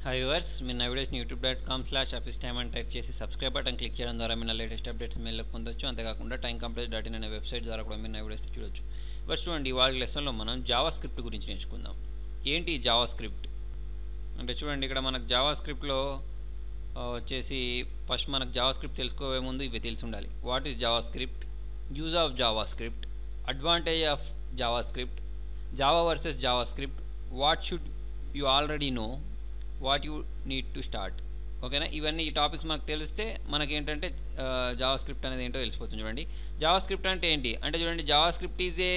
Hi viewers, మీరు నా వీడియోస్ని youtube.com/officetime అని టైప్ చేసి సబ్స్క్రైబ్ బటన్ క్లిక్ చేయడం ద్వారా మీరు లేటెస్ట్ అప్డేట్స్ మెయిల్లో పొందొచ్చు. అంతేకాకుండా timecompress.in అనే వెబ్సైట్ ద్వారా కూడా మీరు నా వీడియోస్ని చూడొచ్చు. ఫస్ట్ చూడండి, ఇవాళ లెసన్లో మనం జావా స్క్రిప్ట్ గురించి నేర్చుకుందాం. ఏంటి జావా స్క్రిప్ట్ అంటే చూడండి, ఇక్కడ మనకు జావా స్క్రిప్ట్లో వచ్చేసి ఫస్ట్ మనకు జావా స్క్రిప్ట్ తెలుసుకోవే ముందు ఇవి తెలిసి ఉండాలి. What is JavaScript, use of JavaScript, advantage of JavaScript, Java versus JavaScript, what should you already know, what you need to start. ఓకేనా, ఇవన్నీ ఈ టాపిక్స్ మనకు తెలిస్తే మనకేంటంటే జావా స్క్రిప్ట్ అనేది ఏంటో తెలిసిపోతుంది. చూడండి, జావా స్క్రిప్ట్ అంటే ఏంటి అంటే చూడండి, Java script is a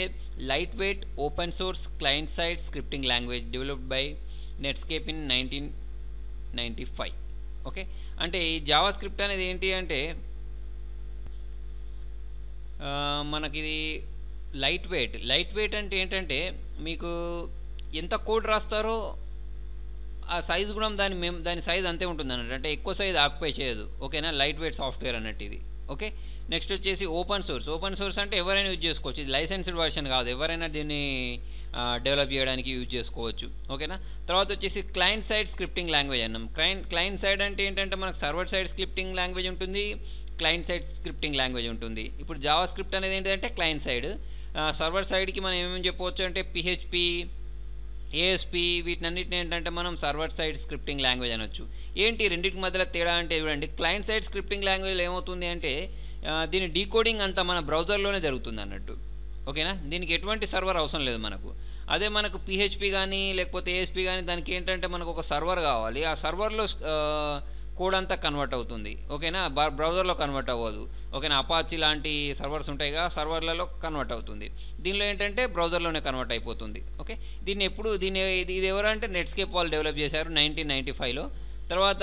light weight open source client side scripting language developed by Netscape in 1995. Okay, అంటే ఈ జావా స్క్రిప్ట్ అనేది ఏంటి అంటే మనకిది లైట్ వెయిట్ అంటే ఏంటంటే మీకు ఎంత కోడ్ రాస్తారో ఆ సైజు కూడా దాని సైజ్ అంతే ఉంటుంది అన్నట్టు, అంటే ఎక్కువ సైజ్ ఆక్యుపై చేయదు. ఓకేనా, లైట్ వెయిట్ సాఫ్ట్వేర్ అన్నట్టు ఇది. ఓకే, నెక్స్ట్ వచ్చేసి ఓపెన్ సోర్స్ అంటే ఎవరైనా యూజ్ చేసుకోవచ్చు. ఇది లైసెన్స్డ్ వర్షన్ కాదు, ఎవరైనా దీన్ని డెవలప్ చేయడానికి యూజ్ చేసుకోవచ్చు. ఓకేనా, తర్వాత వచ్చేసి క్లయింట్ సైడ్ స్క్రిప్టింగ్ లాంగ్వేజ్ అన్నాం. క్లయింట్ సైడ్ అంటే ఏంటంటే మనకు సర్వర్ సైడ్ స్క్రిప్టింగ్ లాంగ్వేజ్ ఉంటుంది, క్లయింట్ సైడ్ స్క్రిప్టింగ్ లాంగ్వేజ్ ఉంటుంది. ఇప్పుడు జావా స్క్రిప్ట్ అనేది ఏంటంటే క్లయింట్ సైడ్. సర్వర్ సైడ్కి మనం ఏమేమి చెప్పవచ్చు అంటే PHP, ASP, వీటినన్నిటిని ఏంటంటే మనం సర్వర్ సైడ్ స్క్రిప్టింగ్ లాంగ్వేజ్ అనొచ్చు. ఏంటి రెండింటి మధ్యలో తేడా అంటే చూడండి, క్లయింట్ సైడ్ స్క్రిప్టింగ్ లాంగ్వేజ్లో ఏమవుతుంది అంటే దీని డీకోడింగ్ అంతా మన బ్రౌజర్లోనే జరుగుతుంది అన్నట్టు. ఓకేనా, దీనికి ఎటువంటి సర్వర్ అవసరం లేదు మనకు. అదే మనకు PHP కానీ లేకపోతే ASP కానీ దానికి ఏంటంటే మనకు ఒక సర్వర్ కావాలి, ఆ సర్వర్లో కోడ్ అంతా కన్వర్ట్ అవుతుంది. ఓకేనా, బ్రౌజర్లో కన్వర్ట్ అవ్వదు. ఓకేనా, అపాచీ లాంటి సర్వర్స్ ఉంటాయిగా, సర్వర్లలో కన్వర్ట్ అవుతుంది. దీనిలో ఏంటంటే బ్రౌజర్లోనే కన్వర్ట్ అయిపోతుంది. ఓకే, ఇది ఎవరంటే నెట్స్కేప్ వాళ్ళు డెవలప్ చేశారు 1995లో. తర్వాత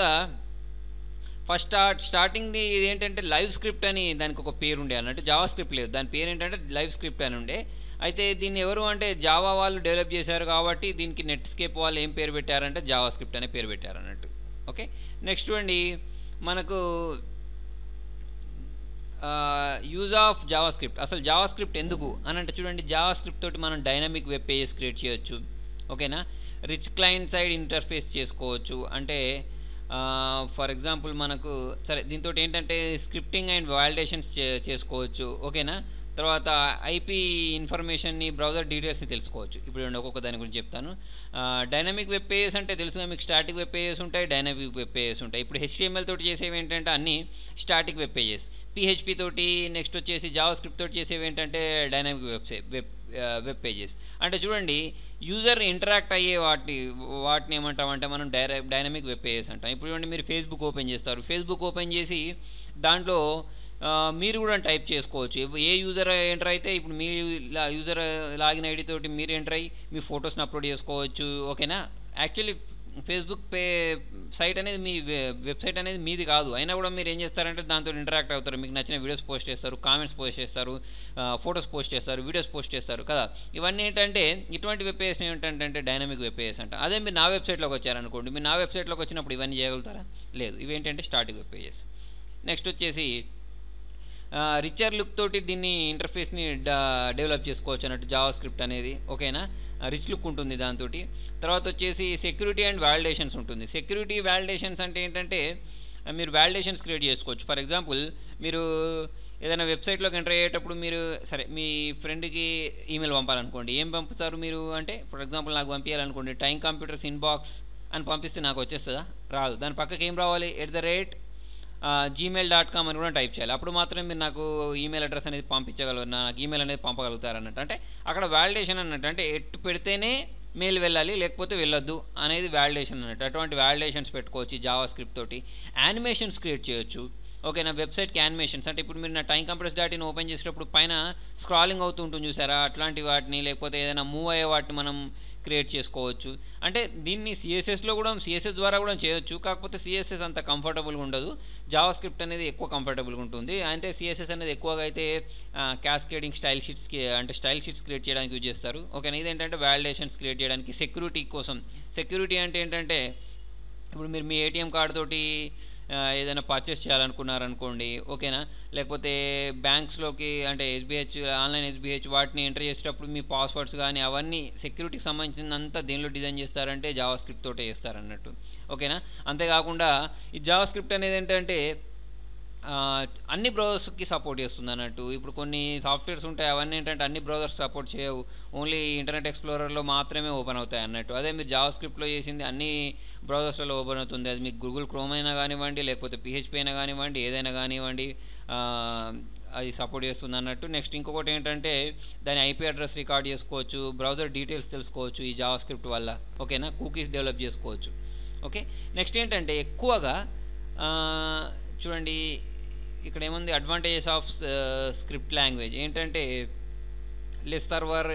స్టార్టింగ్ది ఇది ఏంటంటే లైవ్ స్క్రిప్ట్ అని దానికి ఒక పేరు ఉండే అన్నట్టు. జావా స్క్రిప్ట్ లేదు, దాని పేరు ఏంటంటే లైవ్ స్క్రిప్ట్ అని ఉండే. అయితే దీన్ని ఎవరు అంటే జావా వాళ్ళు డెవలప్ చేశారు కాబట్టి దీనికి నెట్స్కేప్ వాళ్ళు ఏం పేరు పెట్టారంటే జావా స్క్రిప్ట్ అనే పేరు పెట్టారు అన్నట్టు. ఓకే, నెక్స్ట్ చూడండి, మనకు యూజ్ ఆఫ్ జావా స్క్రిప్ట్. అసలు జావా స్క్రిప్ట్ ఎందుకు అని అంటే చూడండి, జావా స్క్రిప్ట్ తోటి మనం డైనమిక్ వెబ్ పేజెస్ క్రియేట్ చేయొచ్చు. ఓకేనా, రిచ్ క్లయింట్ సైడ్ ఇంటర్ఫేస్ చేసుకోవచ్చు. అంటే ఫర్ ఎగ్జాంపుల్ మనకు సరే దీంతో ఏంటంటే స్క్రిప్టింగ్ అండ్ వాలిడేషన్స్ చేసుకోవచ్చు. ఓకేనా, తర్వాత IP ఇన్ఫర్మేషన్ని, బ్రౌజర్ డీటెయిల్స్ని తెలుసుకోవచ్చు. ఇప్పుడు ఒక్కొక్క దాని గురించి చెప్తాను. డైనమిక్ వెబ్ పేజెస్ అంటే తెలుసుగా మీకు, స్టాటిక్ వెబ్ పేజెస్ ఉంటాయి, డైనమిక్ వెబ్ పేజెస్ ఉంటాయి. ఇప్పుడు HTML తోటి చేసేవి ఏంటంటే అన్నీ స్టాటిక్ వెబ్ పేజెస్, PHP తోటి నెక్స్ట్ వచ్చేసి జావా స్క్రిప్ట్ తోటి చేసేవి ఏంటంటే డైనమిక్ వెబ్ పేజెస్. అంటే చూడండి, యూజర్ ఇంటరాక్ట్ అయ్యే వాటిని ఏమంటామంటే మనం డైనమిక్ వెబ్ పేజెస్ అంటాం. ఇప్పుడు చూడండి, మీరు ఫేస్బుక్ ఓపెన్ చేస్తారు, ఫేస్బుక్ ఓపెన్ చేసి దాంట్లో మీరు కూడా టైప్ చేసుకోవచ్చు. ఏ యూజర్ ఎంటర్ అయితే ఇప్పుడు మీ యూజర్ లాగిన్ ఐడి తోటి మీరు ఎంటర్ అయ్యి మీ ఫొటోస్ని అప్లోడ్ చేసుకోవచ్చు. ఓకేనా, యాక్చువల్లీ ఫేస్బుక్ సైట్ అనేది మీ వెబ్సైట్ అనేది మీది కాదు, అయినా కూడా మీరు ఏం చేస్తారంటే దాంతో ఇంటరాక్ట్ అవుతారు. మీకు నచ్చిన వీడియోస్ పోస్ట్ చేస్తారు, కామెంట్స్ పోస్ట్ చేస్తారు, ఫొటోస్ పోస్ట్ చేస్తారు, వీడియోస్ పోస్ట్ చేస్తారు కదా. ఇవన్నీ ఏంటంటే ఇటువంటి వెబ్ పేజెస్ ఏంటంటే డైనమిక్ వెబ్ పేజెస్ అంట. అదే మీరు నా వెబ్సైట్లోకి వచ్చారనుకోండి, మీరు నా వెబ్సైట్లోకి వచ్చినప్పుడు ఇవన్నీ చేయగలుగుతారా? లేదు, ఇవేంటంటే స్టాటిక్ వెబ్ పేజెస్. నెక్స్ట్ వచ్చేసి రిచర్ లుక్ తోటి దీన్ని ఇంటర్ఫేస్ని డెవలప్ చేసుకోవచ్చు అన్నట్టు జావా స్క్రిప్ట్ అనేది. ఓకేనా, రిచ్ లుక్ ఉంటుంది దాంతో. తర్వాత వచ్చేసి సెక్యూరిటీ అండ్ వాలిడేషన్స్ ఉంటుంది. సెక్యూరిటీ వాలిడేషన్స్ అంటే ఏంటంటే మీరు వాలిడేషన్స్ క్రియేట్ చేసుకోవచ్చు. ఫర్ ఎగ్జాంపుల్, మీరు ఏదైనా వెబ్సైట్లోకి ఎంటర్ అయ్యేటప్పుడు మీరు సరే మీ ఫ్రెండ్కి ఈమెయిల్ పంపాలనుకోండి, ఏం పంపుతారు మీరు అంటే ఫర్ ఎగ్జాంపుల్ నాకు పంపించాలనుకోండి, TimeComputer's ఇన్బాక్స్ అని పంపిస్తే నాకు వచ్చేస్తుందా? రాదు. దాని పక్కకి ఏం రావాలి, @gmail.com అని కూడా టైప్ చేయాలి. అప్పుడు మాత్రమే మీరు నాకు ఈమెయిల్ అడ్రస్ అనేది పంపించగలరు, నాకు ఈమెయిల్ అనేది పంపగలుగుతారు అన్నట్టు. అంటే అక్కడ వాలిడేషన్ అన్నట్టు, అంటే ఎట్టు పెడితేనే మెయిల్ వెళ్ళాలి లేకపోతే వెళ్ళొద్దు అనేది వాలిడేషన్ అన్నట్టు. అటువంటి వాలిడేషన్స్ పెట్టుకోవచ్చు జావా స్క్రిప్ట్ తోటి. యానిమేషన్స్ క్రియేట్ చేయొచ్చు. ఓకేనా, వెబ్సైట్కి యానిమేషన్స్ అంటే ఇప్పుడు మీరు నా timecompress.in ఓపెన్ చేసేటప్పుడు పైన స్క్రాలింగ్ అవుతూ ఉంటుంది చూసారా, అట్లాంటి వాటిని లేకపోతే ఏదైనా మూవ్ అయ్యే వాటిని మనం క్రియేట్ చేసుకోవచ్చు. అంటే దీన్ని CSS ద్వారా కూడా చేయొచ్చు, కాకపోతే CSS అంత కంఫర్టబుల్గా ఉండదు, జావా స్క్రిప్ట్ అనేది ఎక్కువ కంఫర్టబుల్గా ఉంటుంది. అంటే CSS అనేది ఎక్కువగా అయితే క్యాస్కేడింగ్ స్టైల్ షీట్స్ క్రియేట్ చేయడానికి యూజ్ చేస్తారు. ఓకేనా, ఇదేంటంటే వాలిడేషన్స్ క్రియేట్ చేయడానికి, సెక్యూరిటీ కోసం. సెక్యూరిటీ అంటే ఏంటంటే ఇప్పుడు మీరు మీ ATM కార్డు తోటి ఏదైనా పర్చేస్ చేయాలనుకున్నారనుకోండి, ఓకేనా? లేకపోతే బ్యాంక్స్‌లోకి అంటే ఎస్‌బీహెచ్, ఆన్‌లైన్ ఎస్‌బీహెచ్ వాటిని ఎంటర్ చేసేటప్పుడు మీ పాస్వర్డ్స్ గానీ అవన్నీ సెక్యూరిటీకి సంబంధించిందంతా దేనిలో డిజైన్ చేస్తారంటే జావాస్క్రిప్ట్ తోటే చేస్తారన్నట్టు. ఓకేనా? అంతేకాకుండా ఈ జావాస్క్రిప్ట్ అనేదేంటంటే అన్ని బ్రౌజర్స్‌కి సపోర్ట్ చేస్తుందన్నట్టు. ఇప్పుడు కొన్ని సాఫ్ట్‌వేర్స్ ఉంటాయి. అవన్నీ ఏంటంటే అన్ని బ్రౌజర్స్ సపోర్ట్ చేయవు. ఓన్లీ ఇంటర్నెట్ ఎక్స్‌ప్లోరర్‌లో మాత్రమే ఓపెన్ అవుతాయి అన్నట్టు. అదే మీరు జావాస్క్రిప్ట్‌లో చేసింది అన్ని బ్రౌజర్స్‌లలో ఓపెన్ అవుతుంది. అది మీకు గూగుల్ క్రోమ్ అయినా కానివ్వండి, లేకపోతే పీహెచ్‌పీ అయినా కానివ్వండి, ఏదైనా కానివ్వండి, అది సపోర్ట్ చేస్తుందన్నట్టు. నెక్స్ట్ ఇంకొకటి ఏంటంటే దాని ఐపీ అడ్రస్ రికార్డ్ చేసుకోవచ్చు. బ్రౌజర్ డీటెయిల్స్ తెలుసుకోవచ్చు ఈ జావాస్క్రిప్ట్ వల్ల. ఓకేనా? కుకీస్ డెవలప్ చేసుకోవచ్చు. ఓకే. నెక్స్ట్ ఏంటంటే ఎక్కువగా చూడండి ఇక్కడ ఏముంది అడ్వాంటేజెస్ ఆఫ్ స్క్రిప్ట్ లాంగ్వేజ్ ఏంటంటే లెస్ సర్వర్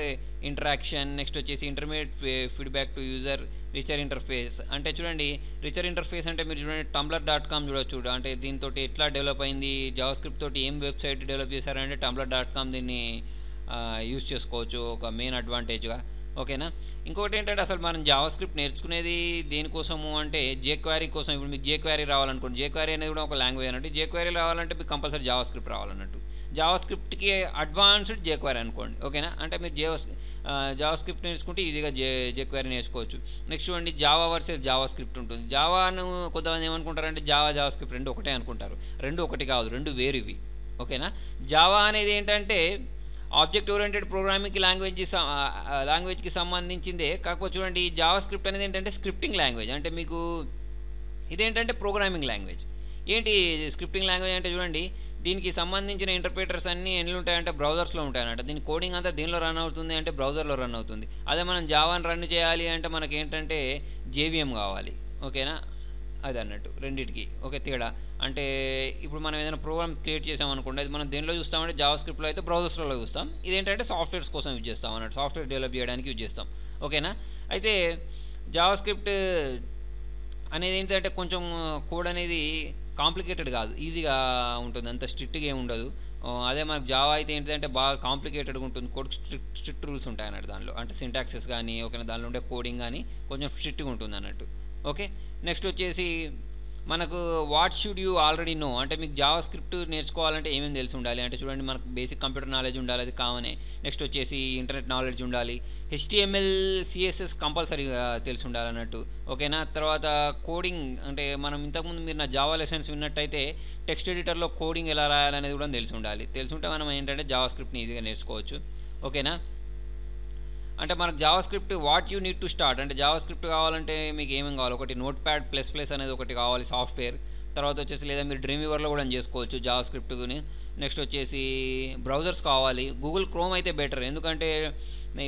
ఇంటరాక్షన్, నెక్స్ట్ వచ్చేసి intermediate feedback to user, richer interface. అంటే చూడండి రిచర్ ఇంటర్ఫేస్ అంటే మీరు చూడండి tumblr.com చూడొచ్చు. అంటే దీంతో ఎట్లా డెవలప్ అయింది, జావాస్క్రిప్ట్ తోటి ఏం వెబ్సైట్ డెవలప్ చేశారంటే tumblr.com దీన్ని యూజ్ చేసుకోవచ్చు ఒక మెయిన్ అడ్వాంటేజ్గా. ఓకేనా? ఇంకొకటి ఏంటంటే అసలు మనం జావాస్క్రిప్ట్ నేర్చుకునేది దేనికోసము అంటే jQuery కోసం. ఇప్పుడు మీకు jQuery రావాలనుకోండి, jQuery అనేది కూడా ఒక లాంగ్వేజ్ అన్నట్టు. jQuery రావాలంటే మీకు కంపల్సరీ జావాస్క్రిప్ట్ రావాలన్నట్టు. జావాస్క్రిప్ట్కి అడ్వాన్స్డ్ jQuery అనుకోండి. ఓకేనా? అంటే మీరు జావాస్క్రిప్ట్ నేర్చుకుంటే ఈజీగా jQuery నేర్చుకోవచ్చు. నెక్స్ట్ చూడండి జావా వర్సెస్ జావాస్క్రిప్ట్ ఉంటుంది. జావాను కొంతమంది ఏమనుకుంటారంటే జావాస్క్రిప్ట్ రెండు ఒకటే అనుకుంటారు. రెండు ఒకటి కాదు, రెండు వేరు ఇవి. ఓకేనా? జావా అనేది ఏంటంటే ఆబ్జెక్ట్ ఓరియంటెడ్ ప్రోగ్రామింగ్ లాంగ్వేజ్కి సంబంధించిందే. కాకపోతే చూడండి జావాస్క్రిప్ట్ అనేది ఏంటంటే స్క్రిప్టింగ్ లాంగ్వేజ్. అంటే మీకు ఇదేంటంటే ప్రోగ్రామింగ్ లాంగ్వేజ్. ఏంటి స్క్రిప్టింగ్ లాంగ్వేజ్ అంటే చూడండి దీనికి సంబంధించిన ఇంటర్ప్రిటర్స్ అన్నీ ఎన్ని ఉంటాయంటే బ్రౌజర్స్లో ఉంటాయన్నమాట. దీని కోడింగ్ అంతా దీనిలో రన్ అవుతుంది అంటే బ్రౌజర్లో రన్ అవుతుంది. అదే మనం జావాని రన్ చేయాలి అంటే మనకి ఏంటంటే జేవిఎం కావాలి. ఓకేనా? అది అన్నట్టు రెండింటికి ఓకే తేడా. అంటే ఇప్పుడు మనం ఏదైనా ప్రోగ్రామ్ క్రియేట్ చేసామనుకోండి, అది మనం దేనిలో చూస్తామంటే జావాస్క్రిప్ట్లో అయితే బ్రౌజర్స్లో చూస్తాం. ఇదేంటంటే సాఫ్ట్వేర్స్ కోసం యూజ్ చేస్తాం అన్నట్టు, సాఫ్ట్వేర్ డెవలప్ చేయడానికి యూజ్ చేస్తాం. ఓకేనా? అయితే జావాస్క్రిప్ట్ అనేది ఏంటంటే కొంచెం కోడ్ అనేది కాంప్లికేటెడ్ కాదు, ఈజీగా ఉంటుంది, అంత స్ట్రిక్ట్గా ఏమి ఉండదు. అదే మనకు జావా అయితే ఏంటంటే బాగా కాంప్లికేటెడ్గా ఉంటుంది. కోడ్ స్ట్రిక్ట్ రూల్స్ ఉంటాయి అన్నట్టు దానిలో. అంటే సింటాక్సెస్ కానీ ఓకేనా, దానిలో ఉండే కోడింగ్ కానీ కొంచెం స్ట్రిక్ట్గా ఉంటుంది అన్నట్టు. ఓకే. నెక్స్ట్ వచ్చేసి మనకు what should you already know. అంటే మీకు జావాస్క్రిప్ట్ నేర్చుకోవాలంటే ఏమేమి తెలిసి ఉండాలి అంటే చూడండి మనకు బేసిక్ కంప్యూటర్ నాలెడ్జ్ ఉండాలి, అది కామనే. నెక్స్ట్ వచ్చేసి ఇంటర్నెట్ నాలెడ్జ్ ఉండాలి. HTML CSS కంపల్సరీగా తెలిసి ఉండాలి అన్నట్టు. ఓకేనా? తర్వాత కోడింగ్ అంటే మనం ఇంతకుముందు మీరు నా జావా లెసన్స్ విన్నట్టయితే టెక్స్ట్ ఎడిటర్లో కోడింగ్ ఎలా రాయాలనేది కూడా తెలిసి ఉండాలి. తెలిసి ఉంటే మనం ఏంటంటే జావాస్క్రిప్ట్ని ఈజీగా నేర్చుకోవచ్చు. ఓకేనా? అంటే మనకు JavaScript what you need to start అంటే జావాస్క్రిప్ట్ కావాలంటే మీకు ఏమేమి కావాలి, ఒకటి Notepad++ అనేది ఒకటి కావాలి సాఫ్ట్వేర్. తర్వాత వచ్చేసి లేదా మీరు డ్రీమ్వీవర్లో కూడా చేసుకోవచ్చు జావాస్క్రిప్ట్ని. నెక్స్ట్ వచ్చేసి బ్రౌజర్స్ కావాలి. గూగుల్ క్రోమ్ అయితే బెటర్, ఎందుకంటే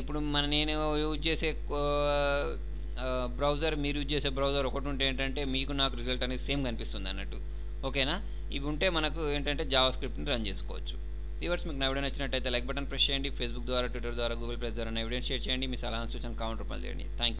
ఇప్పుడు నేను యూజ్ చేసే బ్రౌజర్ మీరు యూజ్ చేసే బ్రౌజర్ ఒకటి ఉంటే ఏంటంటే మీకు నాకు రిజల్ట్ అనేది సేమ్ కనిపిస్తుంది అన్నట్టు. ఓకేనా? ఇవి ఉంటే మనకు ఏంటంటే జావాస్క్రిప్ట్ని రన్ చేసుకోవచ్చు. వ్యూవర్స్ మీకు నా వీడియో నచ్చినట్టయితే లైక్ బటన్ ప్రెస్ చేయండి. ఫేస్బుక్ ద్వారా, ట్విట్టర్ ద్వారా, గూగుల్ ప్లస్ ద్వారా నా వీడియోని షేర్ చేయండి. మీ సలహా సూచన కామెంట్ రూపంలో చేయండి. Thank you.